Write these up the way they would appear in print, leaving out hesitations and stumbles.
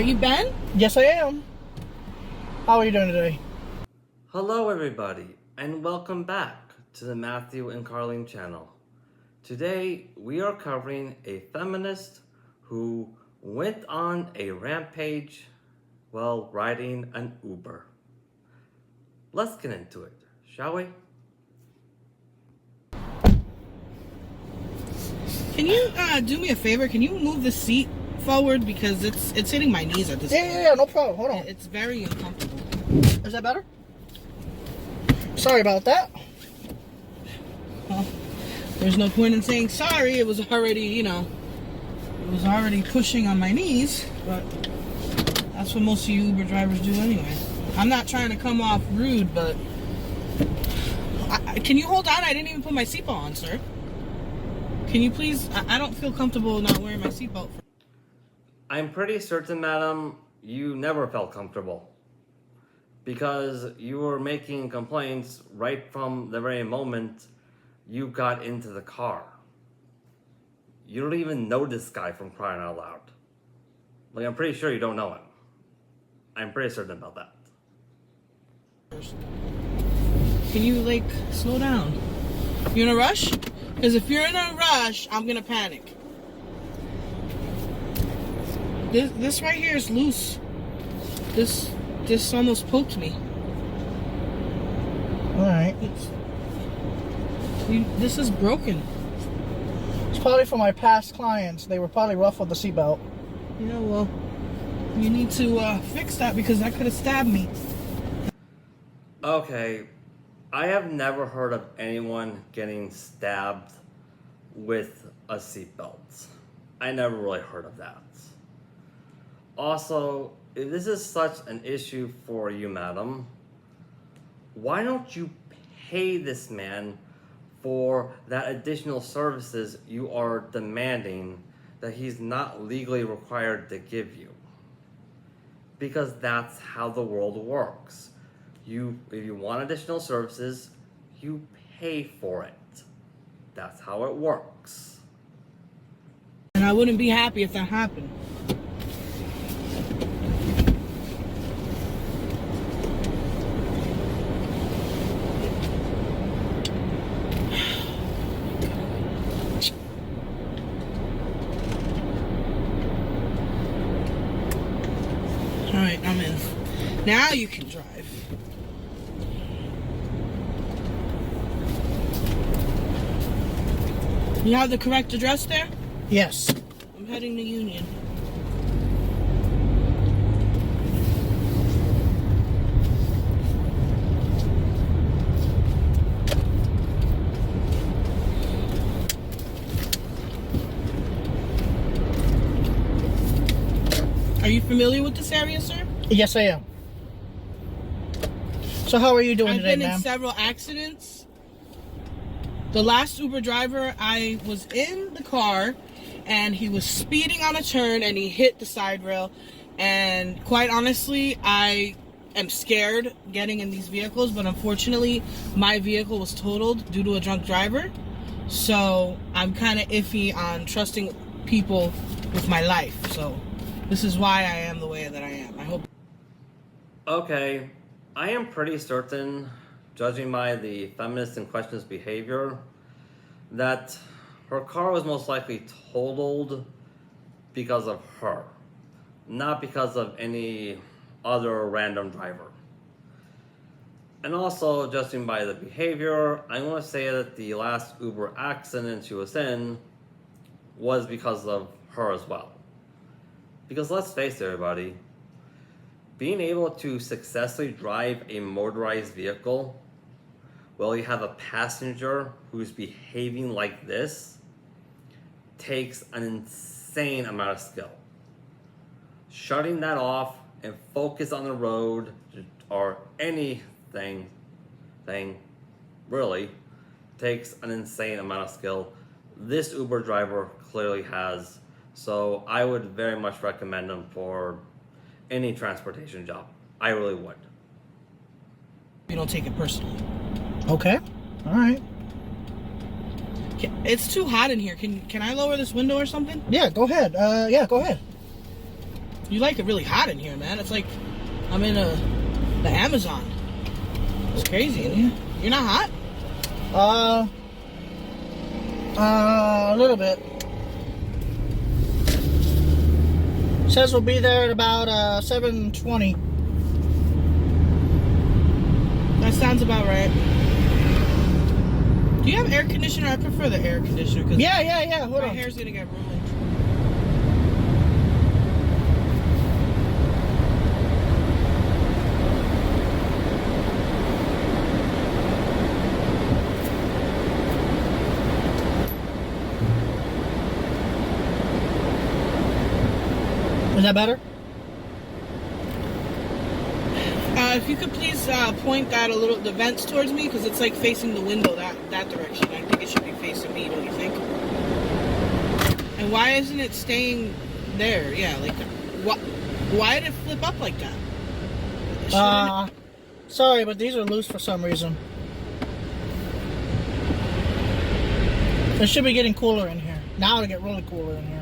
Are you Ben? Yes, I am. How are you doing today? Hello everybody, and welcome back to the Matthew and Carlene channel. Today, we are covering a feminist who went on a rampage while riding an Uber. Let's get into it, shall we? Can you do me a favor? Can you move the seat forward because it's hitting my knees at this point? Yeah, no problem. Hold on. It's very uncomfortable. Is that better? Sorry about that. Well, there's no point in saying sorry. It was already, it was already pushing on my knees, but that's what most of you Uber drivers do anyway. I'm not trying to come off rude, but can you hold on? I didn't even put my seatbelt on, sir. Can you please? I don't feel comfortable not wearing my seatbelt. I'm pretty certain, madam, you never felt comfortable. Because you were making complaints right from the very moment you got into the car. You don't even know this guy, from crying out loud. Like, I'm pretty sure you don't know him. I'm pretty certain about that. Can you, slow down? You in a rush? Because if you're in a rush, I'm going to panic. This right here is loose. This almost poked me. Alright. This is broken. It's probably for my past clients. They were probably rough with the seatbelt. Well, you need to fix that because that could have stabbed me. Okay, I have never heard of anyone getting stabbed with a seatbelt. I never really heard of that. Also, if this is such an issue for you, madam, why don't you pay this man for that additional services you are demanding that he's not legally required to give you? Because that's how the world works. If you want additional services, you pay for it. That's how it works. And I wouldn't be happy if that happened. Alright, I'm in. Now you can drive. You have the correct address there? Yes. I'm heading to Union. Are you familiar with this area, sir? Yes, I am. So how are you doing today, I've been ma'am? in several accidents. The last Uber driver, I was in the car and he was speeding on a turn and he hit the side rail. And quite honestly, I am scared getting in these vehicles, but unfortunately my vehicle was totaled due to a drunk driver. So I'm kind of iffy on trusting people with my life. So this is why I am the way that I am. I hope. Okay, I am pretty certain, judging by the feminist in question's behavior, that her car was most likely totaled because of her, not because of any other random driver. And also, judging by the behavior, I want to say that the last Uber accident she was in was because of her as well. Because let's face it, everybody, being able to successfully drive a motorized vehicle while you have a passenger who's behaving like this takes an insane amount of skill. Shutting that off and focus on the road or anything really takes an insane amount of skill. This Uber driver clearly has, so I would very much recommend him for any transportation job. I really would. You don't take it personally. Okay. Alright. It's too hot in here. Can I lower this window or something? Yeah, go ahead. Yeah, go ahead. You like it really hot in here, man. It's like I'm in the Amazon. It's crazy in here. You're not hot? A little bit. Says we'll be there at about 7:20. That sounds about right. Do you have air conditioner? I prefer the air conditioner because Yeah. Hold my on. hair's gonna get ruined. Is that better? If you could please point that the vents towards me, because it's like facing the window that direction. I think it should be facing me, don't you think? And why isn't it staying there? Yeah, like, why did it flip up like that? Sorry, but these are loose for some reason. It should be getting cooler in here. Now it'll get really cooler in here.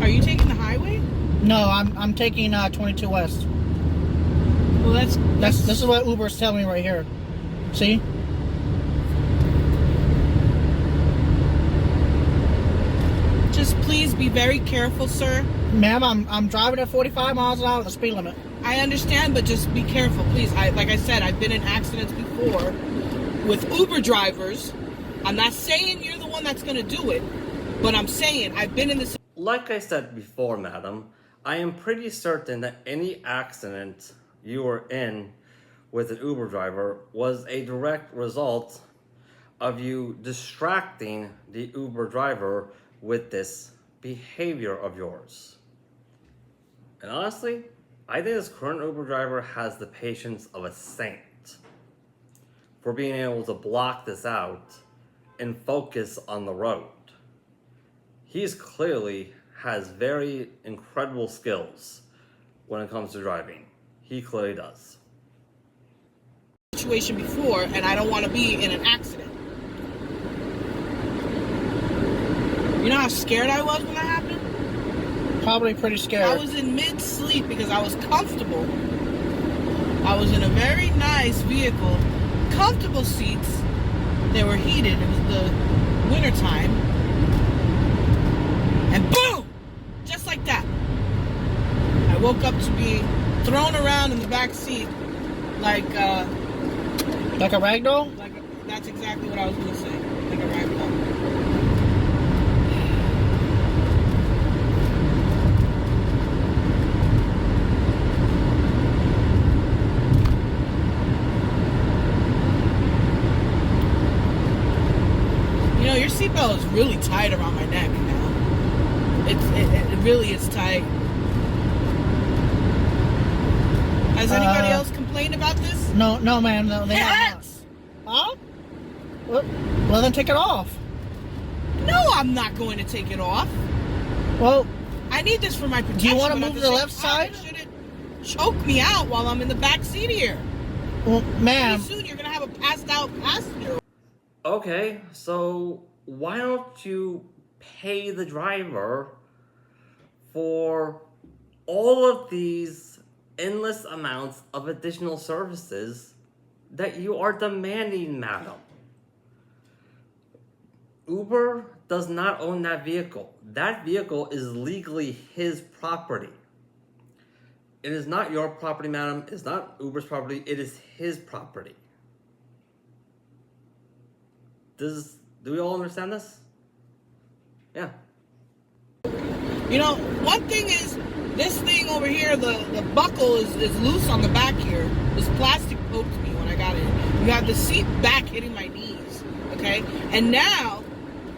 Are you taking the highway? No, I'm taking 22 West. Well, This is what Uber's telling me right here. See? Just please be very careful, sir. Ma'am, I'm driving at 45 miles an hour, the speed limit. I understand, but just be careful, please. Like I said, I've been in accidents before with Uber drivers. I'm not saying you're the one that's going to do it, but I'm saying I've been in this. Like I said before, madam, I am pretty certain that any accident you were in with an Uber driver was a direct result of you distracting the Uber driver with this behavior of yours. And honestly, I think this current Uber driver has the patience of a saint for being able to block this out and focus on the road. He's clearly has very incredible skills when it comes to driving. He clearly does. Situation before, and I don't want to be in an accident. You know how scared I was when that happened? Probably pretty scared. I was in mid-sleep because I was comfortable. I was in a very nice vehicle, comfortable seats. They were heated. It was the winter time. And boom! Just like that. I woke up to be thrown around in the back seat like a ragdoll? That's exactly what I was going to say. Like a ragdoll. You know, your seatbelt is really tight around my neck now. It really is tight. Has anybody else complained about this? No, ma'am. No, they It have hurts! not. Huh? Well, then take it off. No, I'm not going to take it off. Well, I need this for my protection. do you want to but move at to the same left time, side? it shouldn't choke me out while I'm in the back seat here. Well, ma'am. Pretty soon you're going to have a passed out passenger. Okay, so why don't you pay the driver for all of these endless amounts of additional services that you are demanding, madam? Uber does not own that vehicle. That vehicle is legally his property. It is not your property, madam. It's not Uber's property. It is his property. Do we all understand this? Yeah. You know, one thing is, this thing over here, the buckle is loose on the back here. This plastic poked me when I got in. You have the seat back hitting my knees, okay? And now,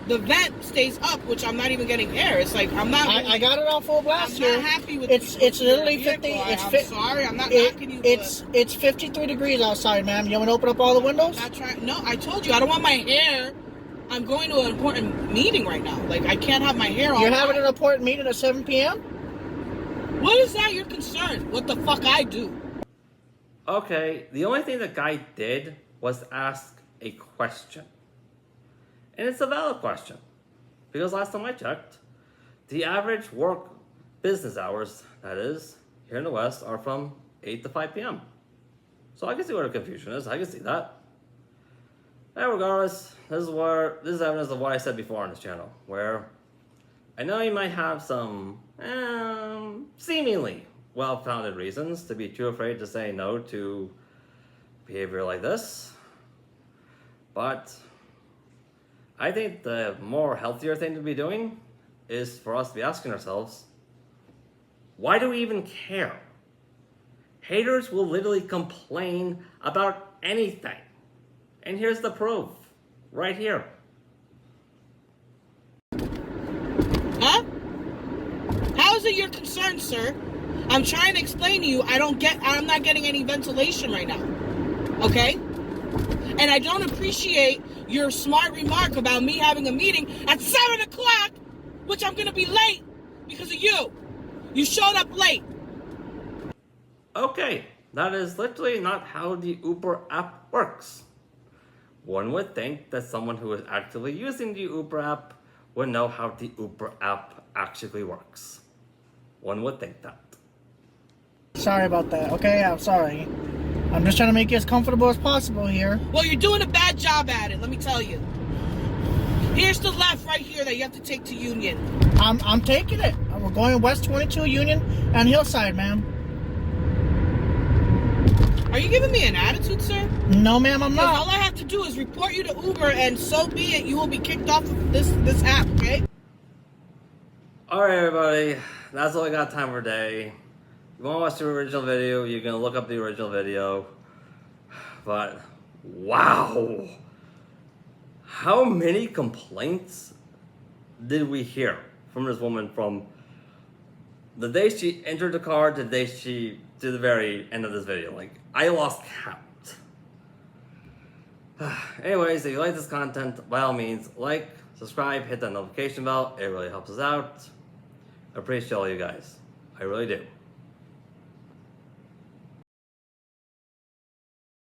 the vent stays up, which I'm not even getting air. It's like, I'm not... I got it on full blast here. I'm not happy with It's literally 50. I'm sorry, I'm not knocking you. It's 53 degrees outside, ma'am. You want to open up all the windows? No, I told you, I don't want my hair. I'm going to an important meeting right now. Like, I can't have my hair on. You're having an important meeting at 7 p.m.? What is that your concern? What the fuck I do? Okay, the only thing the guy did was to ask a question. And it's a valid question. Because last time I checked, the average business hours, that is, here in the West, are from 8 to 5 p.m. So I can see where the confusion is. I can see that. And regardless, this is evidence of what I said before on this channel, where I know you might have some seemingly well-founded reasons to be too afraid to say no to behavior like this, but I think the more healthier thing to be doing is for us to be asking ourselves, why do we even care? Haters will literally complain about anything. And here's the proof, right here. Huh? How is it your concern, sir? I'm trying to explain to you, I'm not getting any ventilation right now. Okay? And I don't appreciate your smart remark about me having a meeting at 7 o'clock, which I'm gonna be late because of you. You showed up late. Okay, that is literally not how the Uber app works. One would think that someone who is actively using the Uber app would know how the Uber app actually works. One would think that. Sorry about that, okay? I'm sorry. I'm just trying to make you as comfortable as possible here. Well, you're doing a bad job at it, let me tell you. Here's the left right here that you have to take to Union. I'm taking it. We're going West 22 Union and Hillside, ma'am. Are you giving me an attitude, sir? No, ma'am, I'm All not. I have to do is report you to Uber, and so be it. You will be kicked off of this app, okay? Alright everybody, that's all I got time for today. If you want to watch the original video, you can look up the original video. But, wow! How many complaints did we hear from this woman from the day she entered the car to the very end of this video? Like, I lost count. Anyways, if you like this content, by all means, like, subscribe, hit that notification bell. It really helps us out. I appreciate all you guys. I really do.